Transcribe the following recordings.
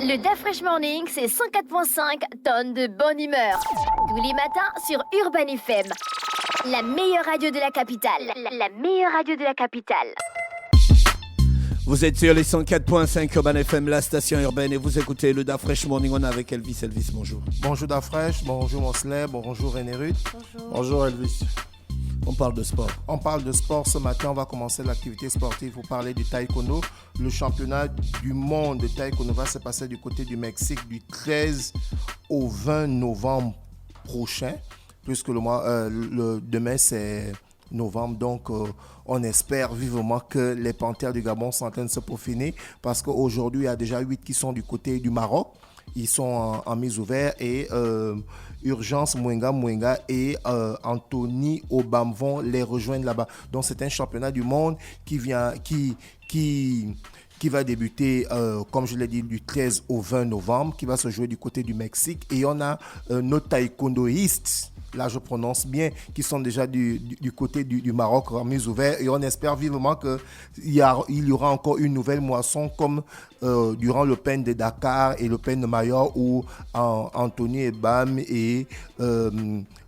Le DA Fresh Morning, c'est 104.5 tonnes de bonne humeur. Tous les matins sur Urban FM. La meilleure radio de la capitale. La meilleure radio de la capitale. Vous êtes sur les 104.5 Urban FM, la station urbaine, et vous écoutez le DA Fresh Morning. On est avec Elvis. Elvis, bonjour. Bonjour DA Fresh, bonjour Mosley, bonjour René Ruth. Bonjour Elvis. On parle de sport. On parle de sport. Ce matin, on va commencer l'activité sportive pour parler du taekwondo. Le championnat du monde de taekwondo va se passer du côté du Mexique du 13 au 20 novembre prochain, puisque demain c'est novembre. Donc, on espère vivement que les Panthères du Gabon sont en train de se peaufiner, parce qu'aujourd'hui, il y a déjà 8 qui sont du côté du Maroc. Ils sont en mise ouverte et Urgence Mwenga et Anthony Obam vont les rejoindre là-bas. Donc c'est un championnat du monde qui va débuter, comme je l'ai dit, du 13 au 20 novembre, qui va se jouer du côté du Mexique. Et on a nos taekwondoïstes, là je prononce bien, qui sont déjà du côté du Maroc en mise ouverte. Et on espère vivement qu'il y aura encore une nouvelle moisson comme durant l'Open de Dakar et l'Open de Majorque, où Anthony Ebam et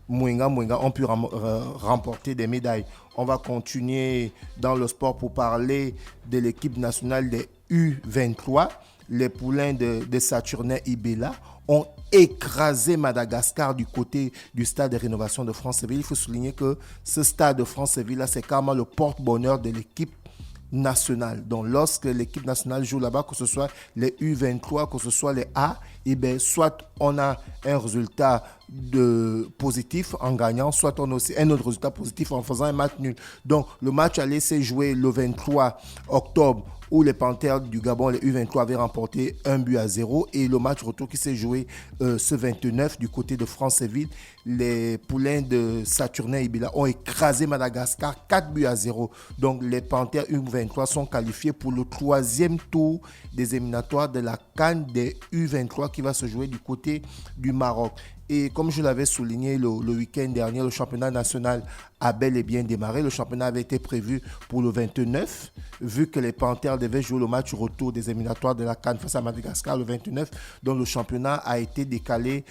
Mwenga ont pu remporter des médailles. On va continuer dans le sport pour parler de l'équipe nationale des U23. Les poulains de Saturnin Ibela ont écrasé Madagascar du côté du stade de rénovation de Franceville. Il faut souligner que ce stade de Franceville, là, c'est carrément le porte-bonheur de l'équipe nationale. Donc, lorsque l'équipe nationale joue là-bas, que ce soit les U23, que ce soit les A, soit on a un résultat positif en gagnant, soit on a aussi un autre résultat positif en faisant un match nul. Donc, le match allait se jouer le 23 octobre, où les Panthères du Gabon, les U23, avaient remporté 1-0. Et le match retour qui s'est joué ce 29 du côté de Franceville, les poulains de Saturnin Ibila ont écrasé Madagascar 4-0. Donc les Panthères U23 sont qualifiés pour le 3e tour des éliminatoires de la CAN des U23 qui va se jouer du côté du Maroc. Et comme je l'avais souligné le week-end dernier, le championnat national a bel et bien démarré. Le championnat avait été prévu pour le 29, vu que les Panthères devaient jouer le match retour des éliminatoires de la CAN face à Madagascar le 29. Donc le championnat a été décalé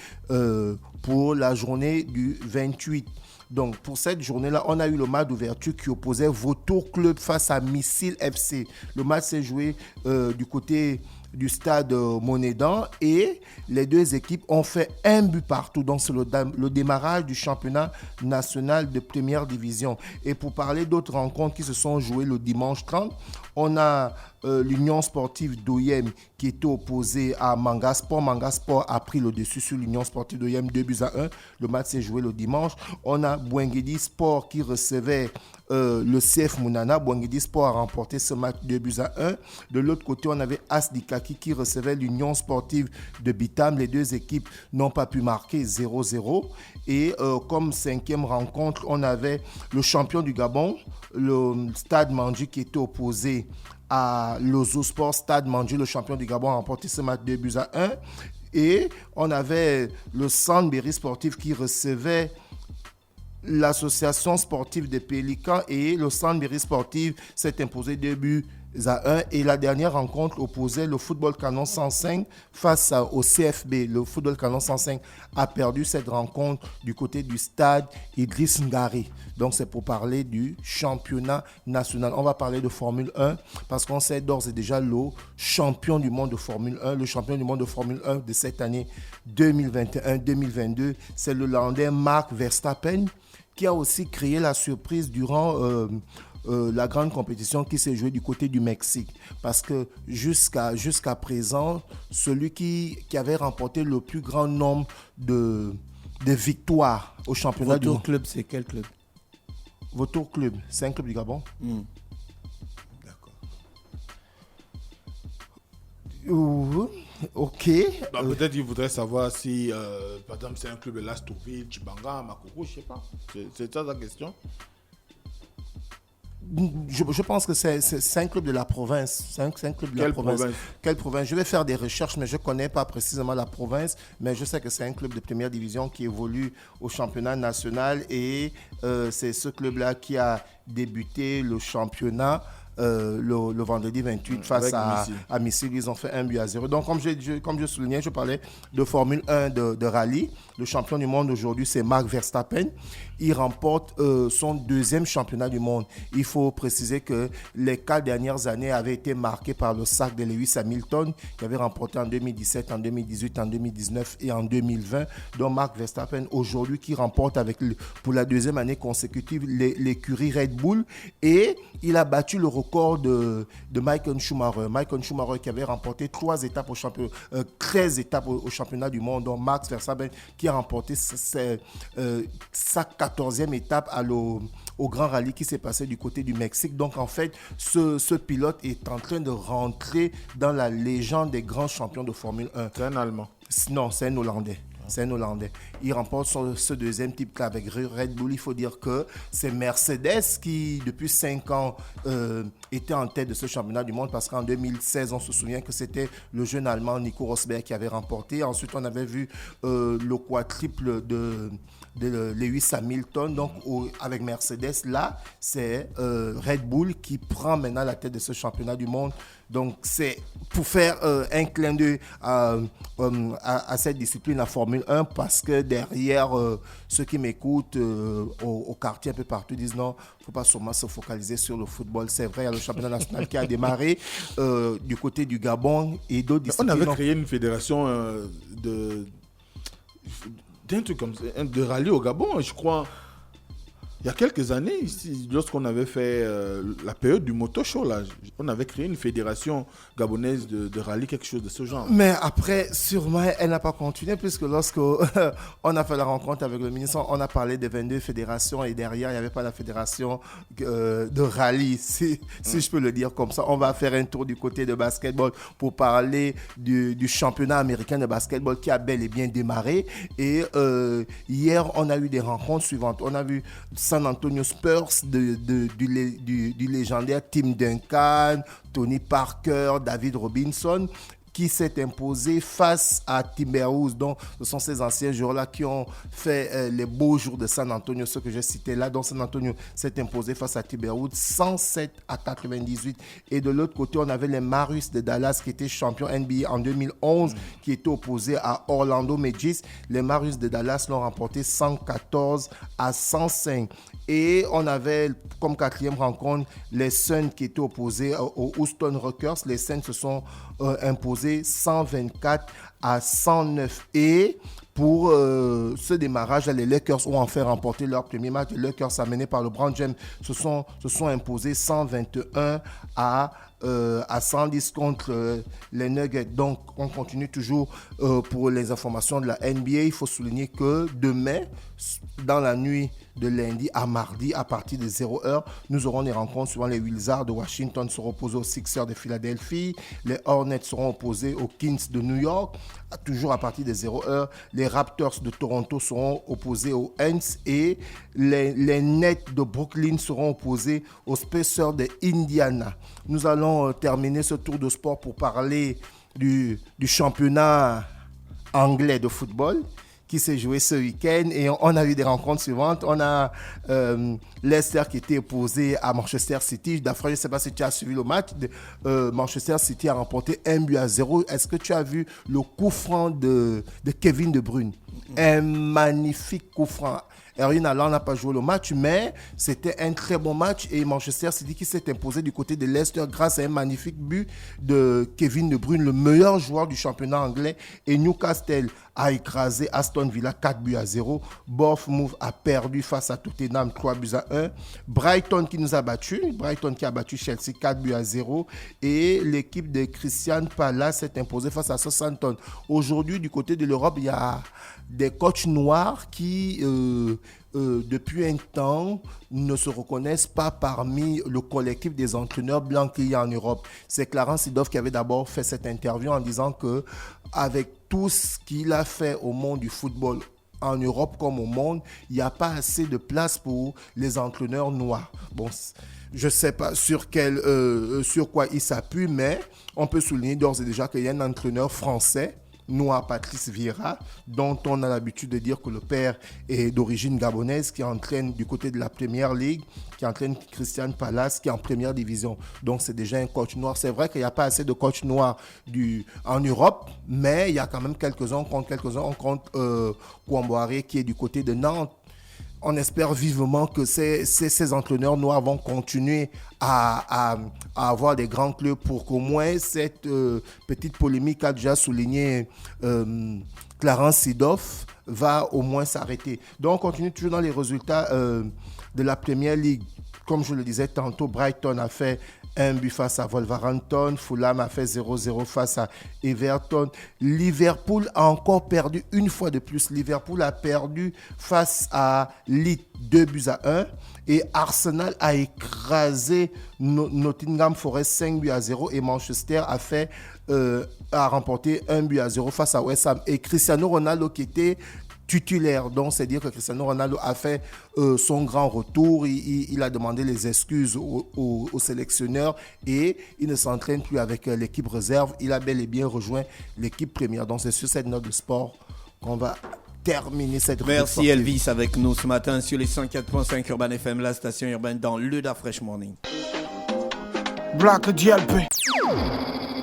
pour la journée du 28. Donc, pour cette journée-là, on a eu le match d'ouverture qui opposait Vautour Club face à Missile FC. Le match s'est joué du côté du stade Monédan et les deux équipes ont fait un but partout. Donc, c'est le démarrage du championnat national de première division. Et pour parler d'autres rencontres qui se sont jouées le dimanche 30, on a l'Union sportive d'Oyem qui était opposée à Mangasport. Mangasport a pris le dessus sur l'Union sportive d'Oyem 2-1. Le match s'est joué le dimanche. On a Bouengedi Sport qui recevait le CF Mounana. Bouengedi Sport a remporté ce match 2-1. De l'autre côté, on avait As Dikaki qui recevait l'Union sportive de Bitam. Les deux équipes n'ont pas pu marquer 0-0. Et comme 5e rencontre, on avait le champion du Gabon, le Stade Mandji, qui était opposé à l'Ozo Sport. Stade Mandji, le champion du Gabon, a remporté ce match 2-1. Et on avait le Sandberry sportif qui recevait l'association sportive des Pélicans, et le Sandberry sportif s'est imposé 2-1. Et la dernière rencontre opposait le Football Canon 105 face au CFB. Le Football Canon 105 a perdu cette rencontre du côté du stade Idriss Ngari. Donc c'est pour parler du championnat national. On va parler de Formule 1 parce qu'on sait d'ores et déjà le champion du monde de Formule 1. Le champion du monde de Formule 1 de cette année 2021-2022, c'est le Hollandais Max Verstappen, qui a aussi créé la surprise durant la grande compétition qui s'est jouée du côté du Mexique. Parce que jusqu'à présent, celui qui avait remporté le plus grand nombre de victoires au championnat du monde. Vautour Club, c'est quel club? Vautour Club, c'est un club du Gabon. D'accord. Ok. Peut-être qu'il voudrait savoir si, par exemple, c'est un club de Lastoville, Chibanga, Makoko, je ne sais pas. C'est ça la question. Je pense que c'est un club de la province. C'est un club de la province. Quelle province? Je vais faire des recherches, mais je ne connais pas précisément la province. Mais je sais que c'est un club de première division qui évolue au championnat national. Et c'est ce club-là qui a débuté le championnat le vendredi 28 face à Missile. Ils ont fait 1-0. Donc, comme je soulignais, je parlais de Formule 1 de rallye. Le champion du monde aujourd'hui, c'est Max Verstappen. Il remporte son 2e championnat du monde. Il faut préciser que les 4 dernières années avaient été marquées par le sac de Lewis Hamilton, qui avait remporté en 2017, en 2018, en 2019 et en 2020. Donc, Max Verstappen, aujourd'hui, qui remporte pour la 2e année consécutive l'écurie Red Bull. Et il a battu le record de Michael Schumacher. Michael Schumacher qui avait remporté 13 étapes au championnat du monde. Donc, Max Verstappen qui a remporté sa 14e étape au Grand Rallye qui s'est passé du côté du Mexique. Donc, en fait, ce pilote est en train de rentrer dans la légende des grands champions de Formule 1. C'est un Allemand. Non, c'est un Hollandais. C'est un Hollandais. Il remporte ce 2e type avec Red Bull. Il faut dire que c'est Mercedes qui, depuis 5 ans, était en tête de ce championnat du monde parce qu'en 2016, on se souvient que c'était le jeune Allemand Nico Rosberg qui avait remporté. Ensuite, on avait vu le quadruple de Lewis Hamilton. Donc, avec Mercedes, là, c'est Red Bull qui prend maintenant la tête de ce championnat du monde. Donc, c'est pour faire un clin d'œil à cette discipline, la Formule 1, parce que derrière, ceux qui m'écoutent au quartier un peu partout disent non, il ne faut pas seulement se focaliser sur le football. C'est vrai, il y a le championnat national qui a démarré du côté du Gabon et d'autres disciplines. On avait créé une fédération d'un truc comme ça, de rallye au Gabon, je crois. Il y a quelques années, ici, lorsqu'on avait fait la période du moto show, là, on avait créé une fédération gabonaise de rallye, quelque chose de ce genre. Mais après, sûrement, elle n'a pas continué, puisque lorsqu'on a fait la rencontre avec le ministre, on a parlé des 22 fédérations et derrière, il n'y avait pas la fédération de rallye, si je peux le dire comme ça. On va faire un tour du côté de basketball pour parler du championnat américain de basketball qui a bel et bien démarré. Et hier, on a eu des rencontres suivantes. On a vu San Antonio Spurs du légendaire Tim Duncan, Tony Parker, David Robinson, qui s'est imposé face à Timberwolves. Donc, ce sont ces anciens joueurs-là qui ont fait les beaux jours de San Antonio, ceux que j'ai cités là. Donc, San Antonio s'est imposé face à Timberwolves 107-98. Et de l'autre côté, on avait les Mavericks de Dallas qui étaient champions NBA en 2011, qui étaient opposés à Orlando Magic. Les Mavericks de Dallas l'ont remporté 114-105. Et on avait comme 4e rencontre les Suns qui étaient opposés aux Houston Rockets. Les Suns se sont imposés 124-109. Et pour ce démarrage, les Lakers ont enfin remporté leur premier match. Les Lakers, amenés par LeBron James, se sont imposés 121-110 contre les Nuggets. Donc, on continue toujours pour les informations de la NBA. Il faut souligner que demain, dans la nuit de lundi à mardi, à partir de 0h, nous aurons des rencontres suivant les Wizards de Washington seront opposés aux Sixers de Philadelphie. Les Hornets seront opposés aux Kings de New York, toujours à partir de 0h. Les Raptors de Toronto seront opposés aux Hens et les Nets de Brooklyn seront opposés aux Pacers de Indiana. Nous allons terminer ce tour de sport pour parler du championnat anglais de football qui s'est joué ce week-end et on a eu des rencontres suivantes. On a Leicester qui était opposé à Manchester City. D'après, je ne sais pas si tu as suivi le match. Manchester City a remporté 1-0. Est-ce que tu as vu le coup franc de Kevin De Bruyne? Un magnifique coup franc. Erling Haaland n'a pas joué le match, mais c'était un très bon match et Manchester City qui s'est imposé du côté de Leicester grâce à un magnifique but de Kevin De Bruyne, le meilleur joueur du championnat anglais. Et Newcastle a écrasé Aston Villa 4-0. Bournemouth a perdu face à Tottenham 3-1. Brighton qui nous a battus. Brighton qui a battu Chelsea 4-0. Et l'équipe de Crystal Palace s'est imposée face à Southampton. Aujourd'hui, du côté de l'Europe, il y a des coachs noirs qui, depuis un temps, ne se reconnaissent pas parmi le collectif des entraîneurs blancs qu'il y a en Europe. C'est Clarence Seedorf qui avait d'abord fait cette interview en disant que avec tout ce qu'il a fait au monde du football, en Europe comme au monde, il n'y a pas assez de place pour les entraîneurs noirs. Bon, je ne sais pas sur quoi il s'appuie, mais on peut souligner d'ores et déjà qu'il y a un entraîneur français noir Patrice Vieira, dont on a l'habitude de dire que le père est d'origine gabonaise, qui entraîne du côté de la Première Ligue, qui entraîne Christian Palace, qui est en première division. Donc c'est déjà un coach noir. C'est vrai qu'il n'y a pas assez de coachs noirs en Europe, mais il y a quand même quelques-uns. On compte Kouamboaré, qui est du côté de Nantes. On espère vivement que ces entraîneurs noirs vont continuer à avoir des grands clubs pour qu'au moins cette petite polémique qu'a déjà souligné Clarence Seedorf va au moins s'arrêter. Donc on continue toujours dans les résultats de la Premier League. Comme je le disais tantôt, Brighton a fait 1 but face à Wolverhampton. Fulham a fait 0-0 face à Everton. Liverpool a encore perdu une fois de plus. Liverpool a perdu face à Leeds 2-1. Et Arsenal a écrasé Nottingham Forest 5-0. Et Manchester a remporté 1-0 face à West Ham. Et Cristiano Ronaldo, qui était titulaire, donc c'est dire que Cristiano Ronaldo a fait son grand retour, il a demandé les excuses au sélectionneur et il ne s'entraîne plus avec l'équipe réserve, il a bel et bien rejoint l'équipe première. Donc c'est sur cette note de sport qu'on va terminer cette rubrique. Merci sportive. Elvis avec nous ce matin sur les 104.5 Urban FM, la station urbaine dans le Da Fresh Morning. Black DLP.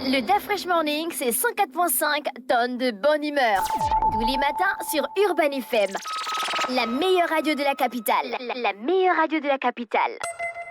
Le Da Fresh Morning, c'est 104.5 tonnes de bonne humeur. Tous les matins sur Urban FM. La meilleure radio de la capitale. La meilleure radio de la capitale.